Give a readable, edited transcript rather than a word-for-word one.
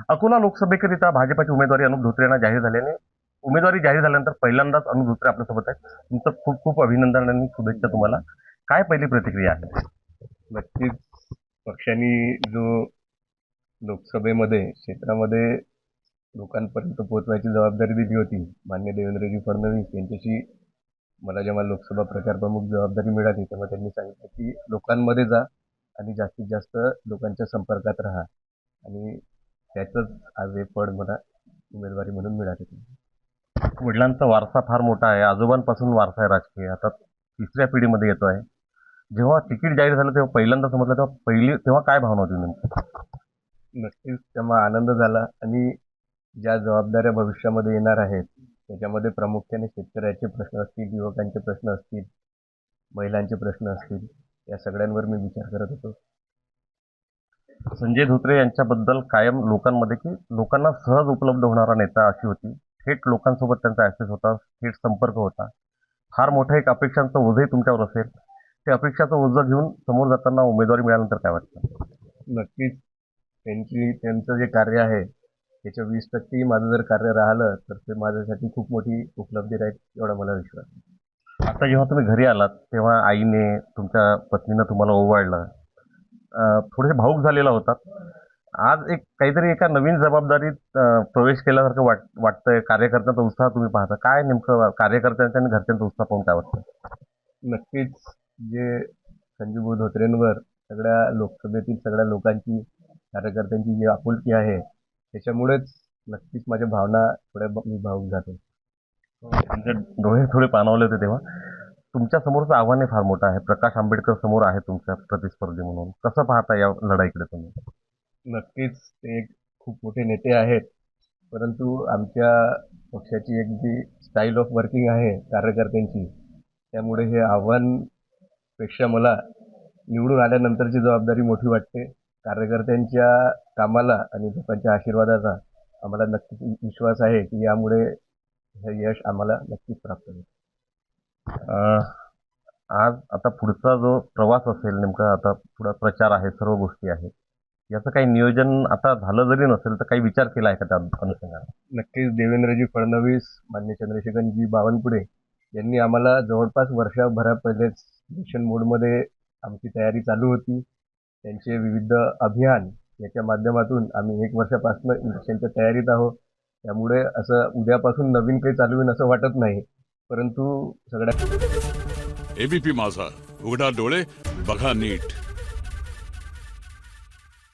अकोला लोकसभेकरिता भाजपाची उमेदवारी अनुप धोत्रे यांना जाहीर झाल्याने उमेदवारी जाहीर झाल्यानंतर पहिल्यांदाच अनुप धोत्रे आपल्यासोबत आहेत. तुमचं खूप खूप अभिनंदन आणि शुभेच्छा तुम्हाला. काय पहिली प्रतिक्रिया आहे? नक्कीच पक्षाने जो लोकसभेमध्ये क्षेत्रामध्ये लोकांपर्यंत पोहोचवायची जबाबदारी दिली होती, माननीय देवेंद्रजी फडणवीस यांच्याशी मला जेव्हा लोकसभा प्रचार प्रमुख जबाबदारी मिळाली तेव्हा त्यांनी सांगितलं की लोकांमध्ये जा आणि जास्तीत जास्त लोकांच्या संपर्कात राहा, आणि त्याचंच आज हे फळ मला उमेदवारी म्हणून मिळाले. वडिलांचा वारसा फार मोठा आहे, आजोबांपासून वारसा आहे राजकीय, आता तिसऱ्या पिढीमध्ये येतो आहे. जेव्हा तिकीट जाहीर झालं तेव्हा पहिल्यांदा समजलं तेव्हा काय भावना होती नेमकी? नक्कीच तेव्हा आनंद झाला, आणि ज्या जबाबदाऱ्या भविष्यामध्ये येणार आहेत त्याच्यामध्ये प्रामुख्याने शेतकऱ्याचे प्रश्न असतील, युवकांचे प्रश्न असतील, महिलांचे प्रश्न असतील, या सगळ्यांवर मी विचार करत होतो. संजय धोत्रे यांच्याबद्दल कायम लोकांमध्ये की लोकांना सहज उपलब्ध होणारा नेता अशी होती. थेट लोकांसोबत त्यांचा ऍक्सेस होता, थेट संपर्क होता. फार मोठं एक अपेक्षांचं ओझंही तुमच्यावर असेल. ते अपेक्षाचं ओझं घेऊन समोर जाताना उमेदवारी मिळाल्यानंतर काय वाटतं? नक्कीच त्यांचं जे कार्य आहे त्याच्या 20% माझं जर कार्य राहिलं तर ते माझ्यासाठी खूप मोठी उपलब्धी राहील, एवढा मला विश्वास आहे. आता जेव्हा तुम्ही घरी आलात तेव्हा आईने तुमच्या पत्नीनं तुम्हाला ओवाळलं, थोडेसे भावूक झालेला होतात. आज एक काहीतरी एका नवीन जबाबदारीत प्रवेश केल्यासारखं वाटतंय. कार्यकर्त्यांचा उत्साह तुम्ही पाहता, काय नेमकं कार्यकर्त्यांचा आणि घरच्यांचा उत्साह पाहून काय वाटतं? नक्कीच जे संजूभाऊ धोत्रेंवर सगळ्या लोकसभेतील सगळ्या लोकांची, कार्यकर्त्यांची जी आपुलकी आहे त्याच्यामुळेच नक्कीच माझ्या भावना थोड्या मी भावूक जातो. तुमचे डोळे थोडे पाणावले होते तेव्हा. तुमच्या समोरचं आव्हान हे फार मोठं आहे. प्रकाश आंबेडकर समोर आहे तुमच्या प्रतिस्पर्धी म्हणून. कसं पाहता या लढाईकडे तुम्ही? नक्कीच ते एक खूप मोठे नेते आहेत, परंतु आमच्या पक्षाची एक जी स्टाईल ऑफ वर्किंग आहे कार्यकर्त्यांची, त्यामुळे हे आव्हानपेक्षा मला निवडून आल्यानंतरची जबाबदारी मोठी वाटते. कार्यकर्त्यांच्या कामाला आणि लोकांच्या आशीर्वादाचा आम्हाला नक्कीच विश्वास आहे की यामुळे हे यश आम्हाला नक्कीच प्राप्त होईल. आज आता पुढचा जो प्रवास असेल, नेमका आता पुढे प्रचार आहे, सर्व गोष्टी आहेत, याचं काही नियोजन आता झालं जरी नसेल तर काही विचार केला आहे का त्या अनुषंगाने? नक्कीच देवेंद्रजी फडणवीस, माननीय चंद्रशेखरजी बावनकुळे यांनी आम्हाला जवळपास वर्षभरा पहिलेच इलेक्शन मोडमध्ये आमची तयारी चालू होती. त्यांचे विविध अभियान याच्या माध्यमातून आम्ही 1 वर्षापासून इलेक्शनच्या तयारीत आहोत. त्यामुळे असं उद्यापासून नवीन काही चालू होईल असं वाटत नाही, परंतु सगळ्या एबीपी माझा, उघडा डोळे बघा नीट.